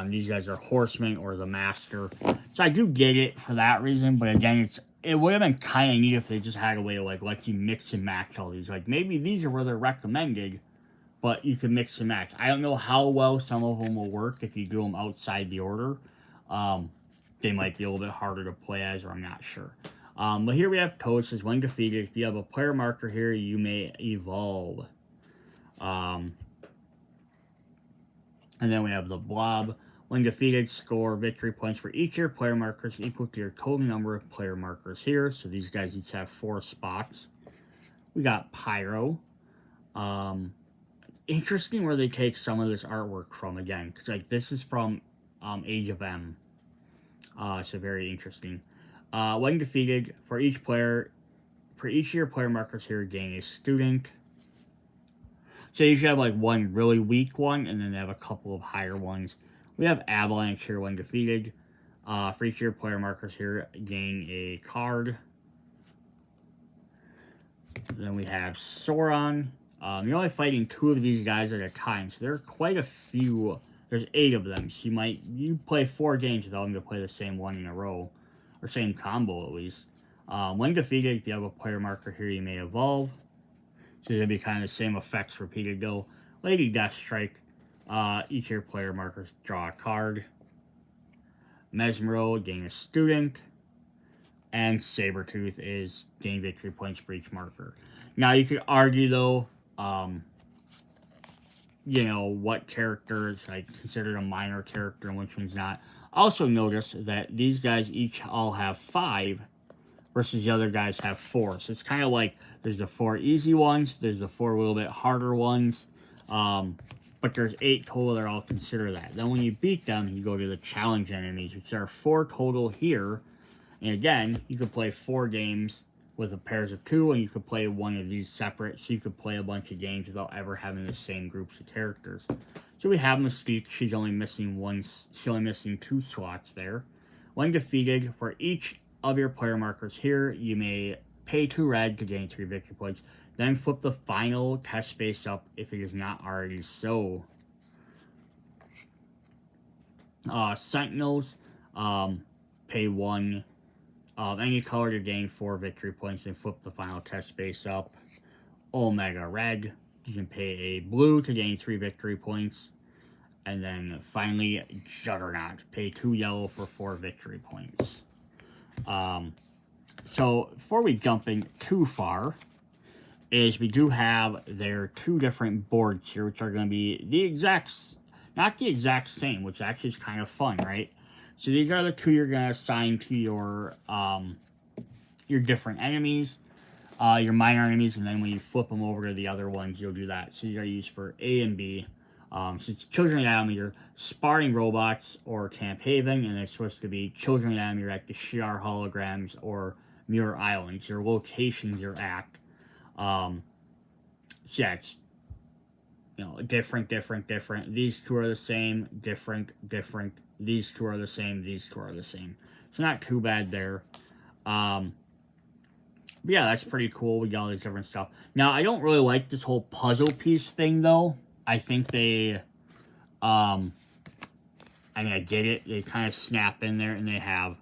A: These guys are horsemen or the master. So I do get it for that reason, but again, it would have been kind of neat if they just had a way to like let you mix and match all these. Like maybe these are where they're recommended, but you can mix and match. I don't know how well some of them will work if you do them outside the order. They might be a little bit harder to play as, or I'm not sure. But here we have Toad. Says when defeated, if you have a player marker here, you may evolve. And then we have the Blob. When defeated, score victory points for each of your player markers equal to your total number of player markers here. So these guys each have 4 spots. We got Pyro. Interesting where they take some of this artwork from again. Because like this is from Age of M. So very interesting. When defeated, for each of your player markers here, gain a student. So you should have like one really weak one, and then they have a couple of higher ones. We have Avalanche here when defeated. For each of your player markers here, gain a card. Then we have Sauron. You're only fighting 2 of these guys at a time, so there are quite a few. There's 8 of them, so you play 4 games without them to play the same one in a row, or same combo at least. When defeated, if you have a player marker here, you may evolve. So it'll be kind of the same effects repeated though. Lady Deathstrike, each of your player markers draw a card. Mesmero, gain a student. And Sabretooth is gain victory points for each marker. Now you could argue though, you know, what character is like considered a minor character and which one's not. Also notice that these guys each all have 5 versus the other guys have 4. So it's kind of like there's the 4 easy ones, there's the 4 a little bit harder ones, but there's 8 total that all consider that. Then when you beat them, you go to the challenge enemies, which are 4 total here. And again, you could play 4 games with a pairs of 2, and you could play one of these separate, so you could play a bunch of games without ever having the same groups of characters. So we have Mystique. She's only missing 2 slots there. When defeated, for each of your player markers here, you may pay 2 red to gain 3 victory points. Then flip the final test face up if it is not already so. Sentinels. pay 1 of any color to gain 4 victory points and flip the final test space up. Omega Red, you can pay a blue to gain 3 victory points. And then finally, Juggernaut, pay 2 yellow for 4 victory points. So before we jump in too far, is we do have their 2 different boards here, which are going to be the exact, not the exact same, which actually is kind of fun, right? So these are the 2 you're going to assign to your different enemies, your minor enemies, and then when you flip them over to the other ones, you'll do that. So you got to use for A and B. So it's Children of Adam, either Sparring Robots or Camp Haven, and it's supposed to be Children of Adam, you're at the Shiar Holograms or Muir Islands, your locations you're at. So yeah, it's, you know, different. These 2 are the same, different. These 2 are the same, these 2 are the same. So not too bad there. But yeah, that's pretty cool. We got all this different stuff. Now, I don't really like this whole puzzle piece thing, though. I think they, I mean, I get it. They kind of snap in there, and they have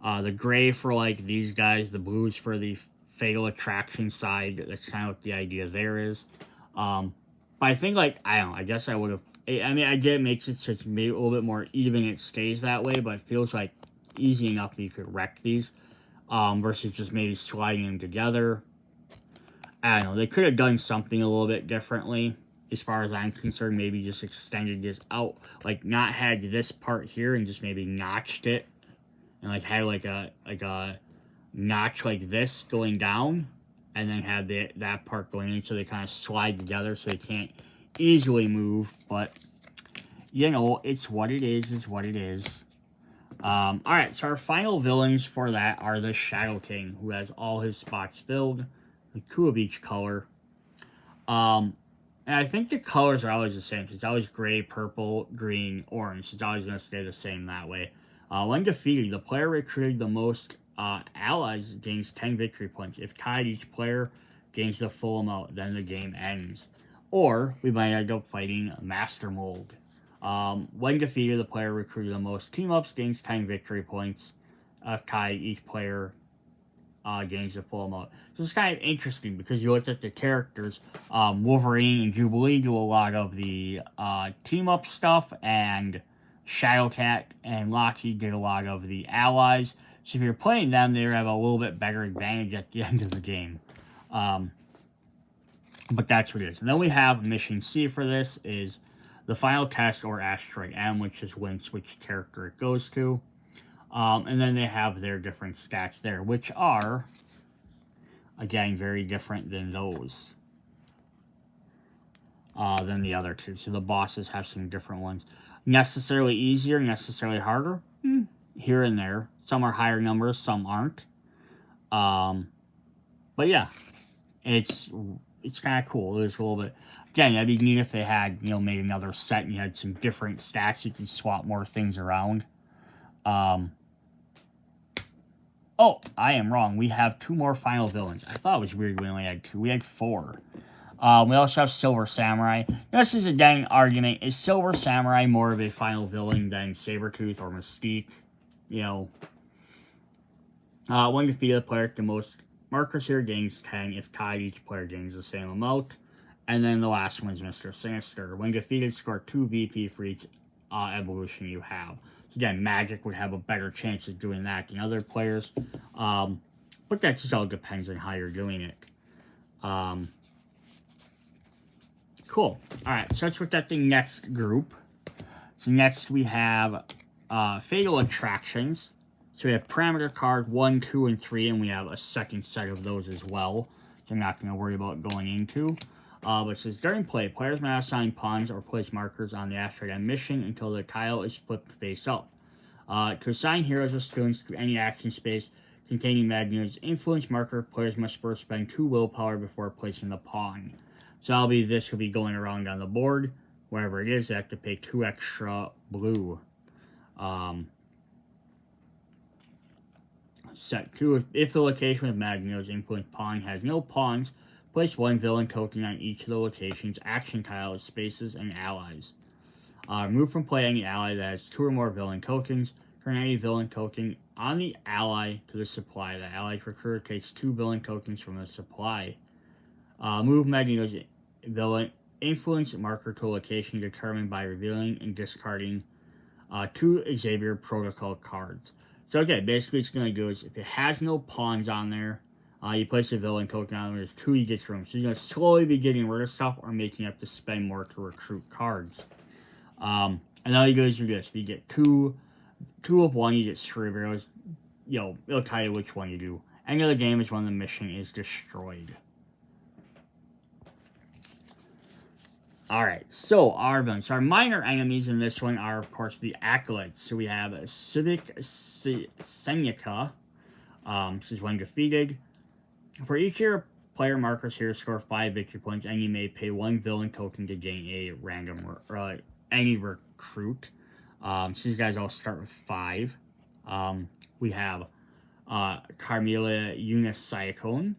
A: the gray for, like, these guys, the blues for the Fatal Attraction side. That's kind of what the idea there is. But I think, like, I don't know, I guess I would have, I mean, I get it makes it so it's maybe a little bit more even, it stays that way, but it feels like easy enough that you could wreck these, versus just maybe sliding them together. I don't know, they could have done something a little bit differently. As far as I'm concerned, maybe just extended this out, like not had this part here and just maybe notched it, and like had like a notch like this going down, and then have that part going in, so they kind of slide together, so they can't easily move. But you know, it's what it is what it is. All right, so our final villains for that are the Shadow King, who has all his spots filled, with 2 of each color. And I think the colors are always the same. It's always gray, purple, green, orange. It's always going to stay the same that way. When defeated, the player recruited the most allies gains 10 victory points. If tied, each player gains the full amount. Then the game ends. Or we might end up fighting Master Mold. When defeated, the player recruited the most team-ups gains 10 victory points. If tied, each player gains the full amount. So it's kind of interesting because you look at the characters. Wolverine and Jubilee do a lot of the team-up stuff, and Shadowcat and Lockheed did a lot of the allies. So if you're playing them, they have a little bit better advantage at the end of the game. But that's what it is. And then we have Mission C for this, is the final test or Asteroid M, which just wins which character it goes to. And then they have their different stats there, which are, again, very different than those, than the other 2. So the bosses have some different ones. Necessarily easier, necessarily harder, here and there. Some are higher numbers, some aren't. But yeah, it's kind of cool. It was a little bit, again, that'd be neat if they had, you know, made another set and you had some different stats. You could swap more things around. Oh, I am wrong. We have 2 more final villains. I thought it was weird we only had 2. We had 4. We also have Silver Samurai. Now, this is a dang argument. Is Silver Samurai more of a final villain than Sabretooth or Mystique? You know, when defeated, the player with the most markers here gains 10. If tied, each player gains the same amount. And then the last one is Mr. Sinister. When defeated, score 2 VP for each evolution you have. Again, Magic would have a better chance of doing that than other players. But that just all depends on how you're doing it. Cool. Alright, so let's look at the next group. So next we have Fatal Attractions. So we have Parameter Card 1, 2, and 3, and we have a second set of those as well. So I'm not going to worry about going into. But it says, during play, players may assign pawns or place markers on the Asteroid M mission until the tile is flipped face up. To assign heroes or students to any action space containing Magneto's influence marker, players must first spend 2 willpower before placing the pawn. So this will be going around on the board. Wherever it is, they have to pay 2 extra blue. Set 2, if the location with Magneto's influence pawn has no pawns, place 1 villain token on each of the location's action tiles, spaces, and allies. Remove from play any ally that has 2 or more villain tokens. Turn any villain token on the ally to the supply. The allied recruiter takes 2 villain tokens from the supply. Move Magneto's villain influence marker to a location determined by revealing and discarding 2 Xavier Protocol cards. So, okay, basically what it's going to do is if it has no pawns on there, you place a villain token on there, there's 2 you get from. So you're going to slowly be getting rid of stuff or making you have to spend more to recruit cards. And all you do is you this. If you get two of one, you get cerebrals. It'll tell you which one you do. End of the game is when the mission is destroyed. Alright, so our villains. So our minor enemies in this one are, of course, the Acolytes. So we have Civic Seneca. This is when defeated. For each of your player markers here, score 5 victory points, and you may pay 1 villain token to gain a random any recruit. So these guys all start with 5. We have Carmilla Unicyclone.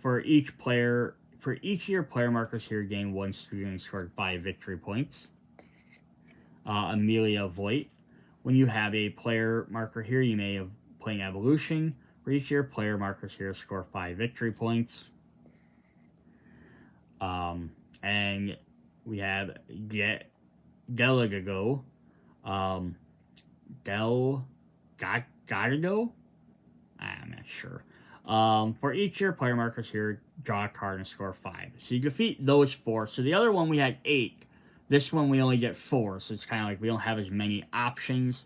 A: For each of your player markers here, gain 1 student and score 5 victory points. Amelia Voight. When you have a player marker here, you may have playing Evolution. For each of your player markers here, score 5 victory points. And we have Delgado. Delgado? I'm not sure. For each of your player markers here, draw a card and score 5. So you defeat those 4. So the other one we had 8. This one we only get 4. So it's kind of like we don't have as many options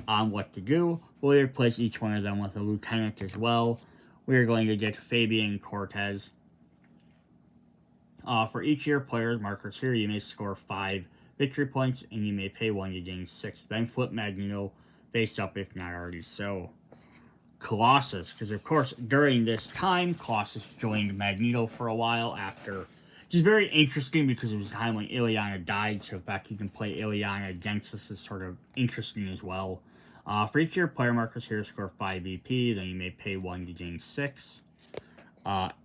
A: on what to do. We'll replace each one of them with a lieutenant as well. We're going to get Fabian Cortez. For each of your player markers here, you may score 5 victory points, and you may pay 1 to gain 6. Then flip Magneto face up if not already so. Colossus, because of course during this time, Colossus joined Magneto for a while after, which is very interesting because it was a time when Ileana died, so the fact you can play Ileana against us is sort of interesting as well. For each of your player markers here, score 5 VP, then you may pay 1 to gain 6.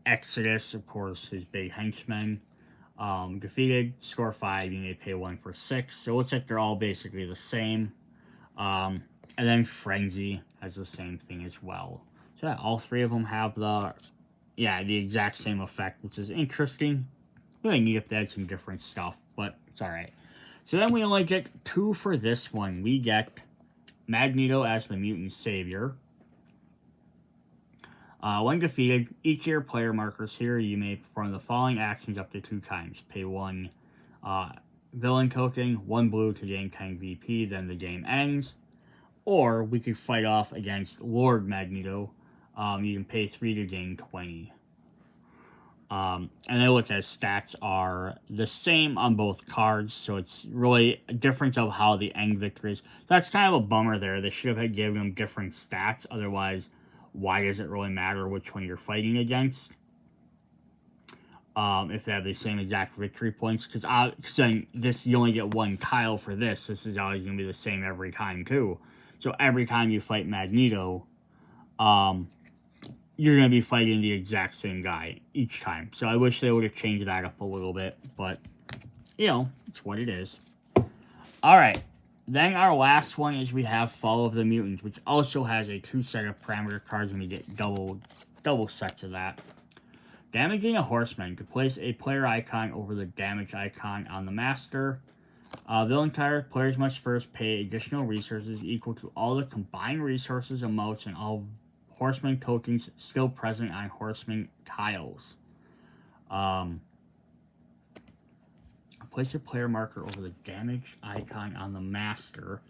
A: Exodus, of course, his big henchman. Defeated, score 5, you may pay 1 for 6. So it looks like they're all basically the same. And then Frenzy has the same thing as well. So yeah, all 3 of them have the exact same effect, which is interesting. Really neat if they had some different stuff, but it's alright. So then we only get 2 for this one. We get Magneto as the mutant savior. When defeated, each of your player markers here, you may perform the following actions up to 2 times. Pay 1 villain token, 1 blue to gain 10 VP, then the game ends. Or we could fight off against Lord Magneto. You can pay 3 to gain 20. And I look at stats are the same on both cards, so it's really a difference of how the end victory is. So that's kind of a bummer there. They should have given them different stats. Otherwise, why does it really matter which one you're fighting against? If they have the same exact victory points. Because this, you only get 1 tile for this. This is always going to be the same every time, too. So every time you fight Magneto, you're going to be fighting the exact same guy each time. So I wish they would have changed that up a little bit. But, it's what it is. Alright. Then our last one is we have Fall of the Mutants, which also has a 2 set of parameter cards, and we get double sets of that. Damaging a Horseman. To place a player icon over the damage icon on the master. Villain card, players must first pay additional resources equal to all the combined resources, emotes, and all Horseman tokens still present on Horseman tiles. Place a player marker over the damage icon on the master.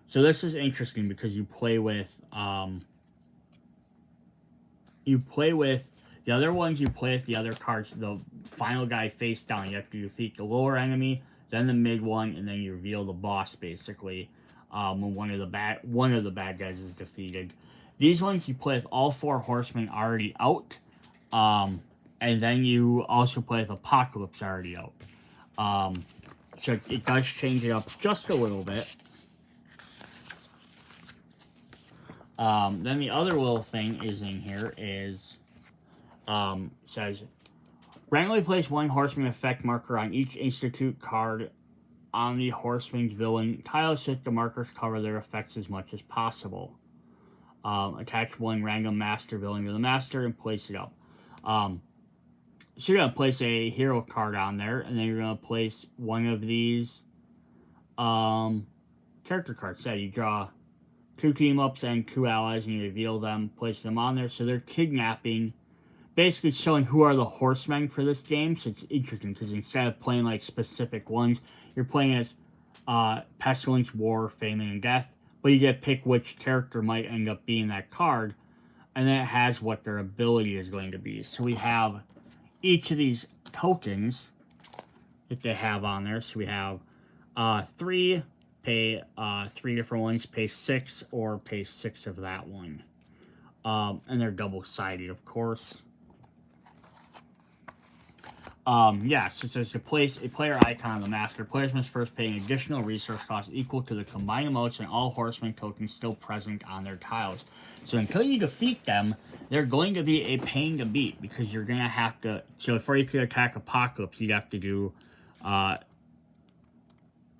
A: So this is interesting because you play with the other ones, you play with the other cards, the final guy face down. You have to defeat the lower enemy, then the mid one, and then you reveal the boss basically. When one of the bad guys is defeated. These ones you play with all 4 horsemen already out. And then you also play with Apocalypse already out. So it does change it up just a little bit. Then the other little thing is in here is, says, randomly place 1 horseman effect marker on each institute card on the Horseman's villain tiles so that the markers cover their effects as much as possible. Attach one random master villain to the master and place it up. So you're going to place a hero card on there, and then you're going to place one of these character cards. So you draw 2 team-ups and 2 allies, and you reveal them, place them on there. So they're kidnapping, basically showing who are the horsemen for this game. So it's interesting, because instead of playing like specific ones, you're playing as Pestilence, War, Famine, and Death. But you get to pick which character might end up being that card, and then it has what their ability is going to be. So we have each of these tokens that they have on there. So we have 3, pay 3 different ones, pay 6, or pay 6 of that one. And they're double-sided, of course. So it says to place a player icon on the master, players must first pay an additional resource cost equal to the combined amounts and all horseman tokens still present on their tiles. So until you defeat them, they're going to be a pain to beat, because you're going to have to... So before you could attack Apocalypse, you'd have to do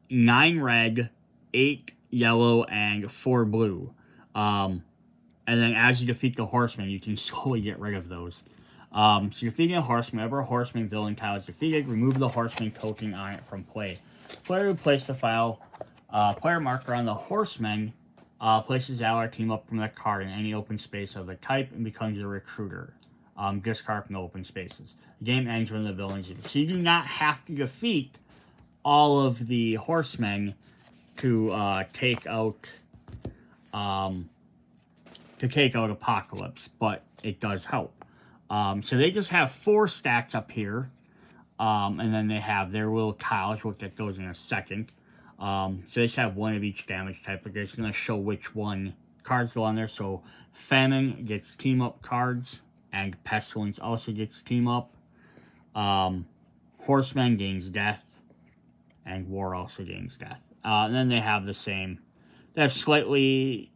A: 9 red, 8 yellow, and 4 blue. And then as you defeat the horseman, you can slowly get rid of those. So defeating a horseman, whenever a horseman villain tile is defeated, remove the horseman token on it from play. Player who placed the player marker on the horseman places ally team up from that card in any open space of the type and becomes a recruiter. Discard from the open spaces. The game ends when the villains. So you do not have to defeat all of the horsemen to take out Apocalypse, but it does help. So they just have 4 stats up here, and then they have their little tiles. We'll get those in a second. So they just have 1 of each damage type, but they're just going to show which one cards go on there. So Famine gets team-up cards, and Pestilence also gets team-up. Horseman gains Death, and War also gains Death. And then they have the same... They have slightly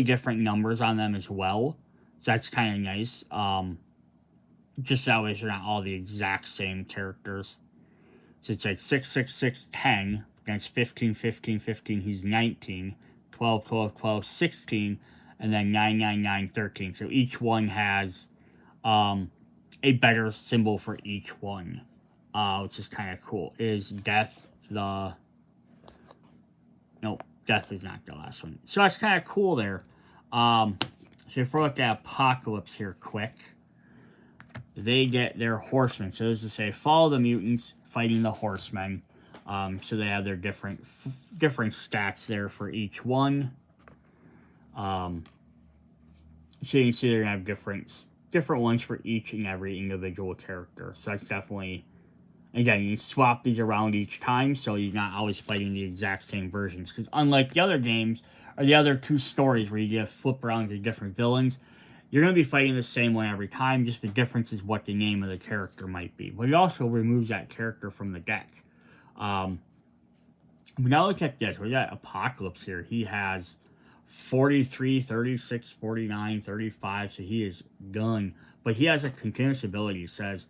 A: different numbers on them as well. So that's kind of nice. Just that way they're not all the exact same characters. So it's like 6, 6, 6, 10 against 15, 15, 15. He's 19, 12, 12, 12, 16, and then 9, 9, 9, 13. So each one has a better symbol for each one, which is kind of cool. Is Death the... Nope, Death is not the last one. So that's kind of cool there. So if we look at Apocalypse here quick, they get their horsemen. So as to say, follow the mutants fighting the horsemen. So they have their different stats there for each one. So you can see they're going to have different ones for each and every individual character. So that's definitely... Again, you can swap these around each time, so you're not always fighting the exact same versions. Because unlike the other games, or the other 2 stories where you get to flip around to different villains, you're going to be fighting the same one every time. Just the difference is what the name of the character might be. But it also removes that character from the deck. But now look at this. We got Apocalypse here. He has 43, 36, 49, 35, so he is done. But he has a continuous ability. It says...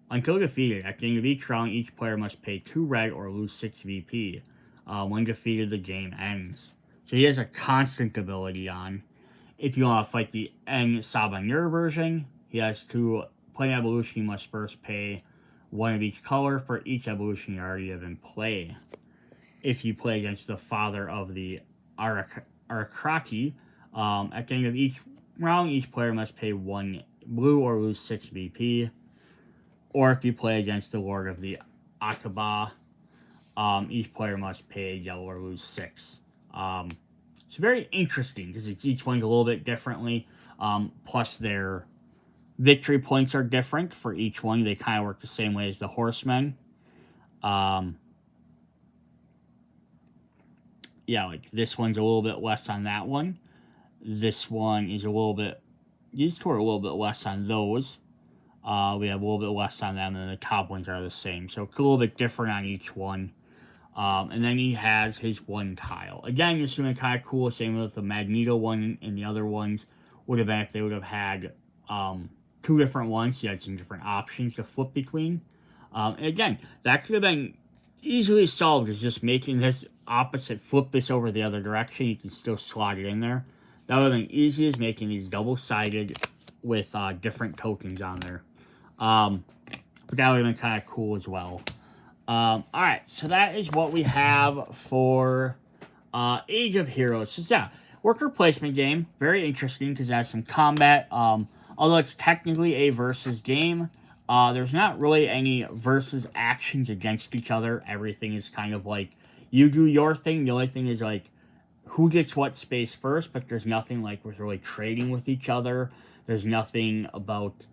A: until defeated, at the end of each round, each player must pay 2 red or lose 6 VP. When defeated, the game ends. So he has a constant ability on. If you want to fight the N Sabanur version, he has 2. Playing evolution, you must first pay 1 of each color for each evolution you already have in play. If you play against the father of the Arakraki, at the end of each round, each player must pay 1 blue or lose 6 VP. Or if you play against the Lord of the Akaba, each player must pay yellow or lose 6. It's very interesting because each one's a little bit differently. Plus their victory points are different for each one. They kind of work the same way as the horsemen. Yeah, like this one's a little bit less on that one. This one is a little bit... These 2 are a little bit less on those. We have a little bit less on them, and the top ones are the same. So it's a little bit different on each one. And then he has his 1 tile. Again, this would have been kind of cool. Same with the Magneto one and the other ones would have been if they would have had 2 different ones. So you had some different options to flip between. And again, that could have been easily solved as just making this opposite, flip this over the other direction. You can still slot it in there. That would have been easy as making these double-sided with different tokens on there. But that would have been kind of cool as well. Alright, so that is what we have for Age of Heroes. So yeah, worker placement game. Very interesting because it has some combat. Although it's technically a versus game, there's not really any versus actions against each other. Everything is kind of like, you do your thing. The only thing is like, who gets what space first, but there's nothing like with really trading with each other. There's nothing about,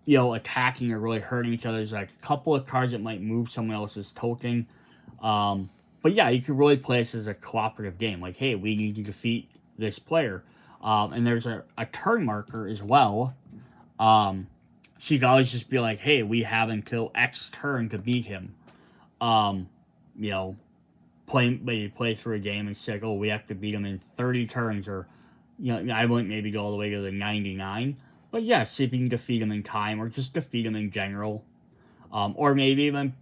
A: attacking or really hurting each other. There's like a couple of cards that might move someone else's token. But yeah, you can really play this as a cooperative game. Like, hey, we need to defeat this player. And there's a turn marker as well. So you can always just be like, hey, we have until X turn to beat him. Play through a game and say, like, oh, we have to beat him in 30 turns, or, I wouldn't maybe go all the way to the 99. But yeah, see if you can defeat him in time, or just defeat him in general. Or maybe even,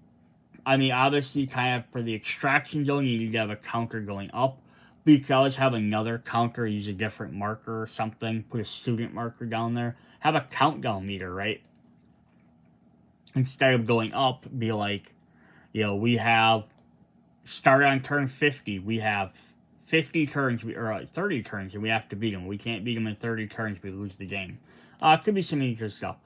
A: obviously, kind of for the extraction zone, you need to have a counter going up. But you can always have another counter, use a different marker or something, put a student marker down there. Have a countdown meter, right? Instead of going up, be like, we have, start on turn 50, we have 50 turns, or 30 turns, and we have to beat him. We can't beat him in 30 turns, we lose the game. Could be some interesting stuff.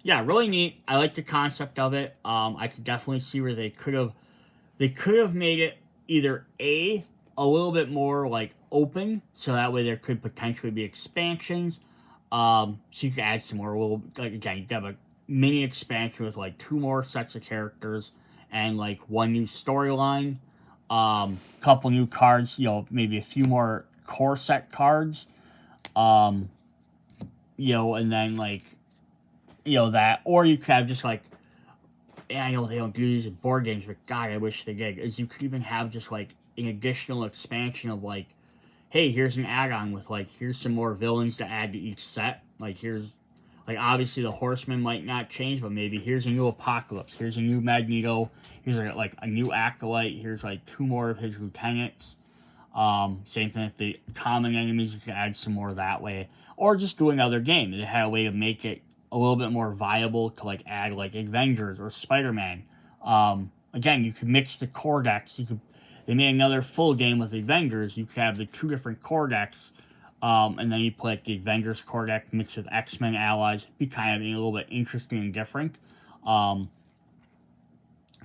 A: Yeah, really neat. I like the concept of it. I could definitely see where they could have made it either a little bit more like open, so that way there could potentially be expansions. So you could add some more. Like again, you could have a mini expansion with like 2 more sets of characters and like 1 new storyline, couple new cards. Maybe a few more core set cards. And then like, that, or you could have just like, and I know they don't do these in board games, but God, I wish they did, is you could even have just like an additional expansion of like, hey, here's an add-on with like, here's some more villains to add to each set. Like, here's, like, obviously the Horseman might not change, but maybe here's a new Apocalypse, here's a new Magneto, here's like a new Acolyte, here's like 2 more of his lieutenants. Same thing with the common enemies, you can add some more that way. Or just do another game. They had a way to make it a little bit more viable to like add like Avengers or Spider-Man. Again, you could mix the core decks. They made another full game with Avengers. You could have the 2 different core decks, and then you play like the Avengers core deck mixed with X-Men allies. It'd be kind of a little bit interesting and different.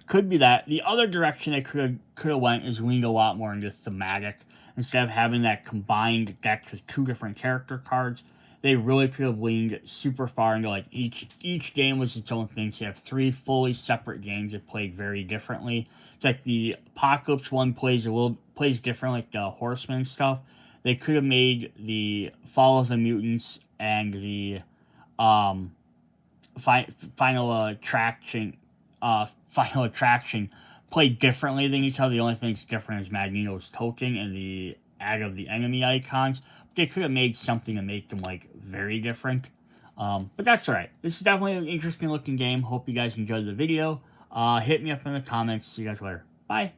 A: Could be that. The other direction they could have went is leaned a lot more into thematic. Instead of having that combined deck with 2 different character cards, they really could have leaned super far into like each game was its own thing. So you have 3 fully separate games that played very differently. It's like the Apocalypse one plays different, like the Horseman stuff. They could have made the Fall of the Mutants and the Final Attraction play differently than each other. The only thing that's different is Magneto's token and the add of the enemy icons. They could have made something to make them like very different. But that's alright. This is definitely an interesting looking game. Hope you guys enjoyed the video. Hit me up in the comments. See you guys later. Bye.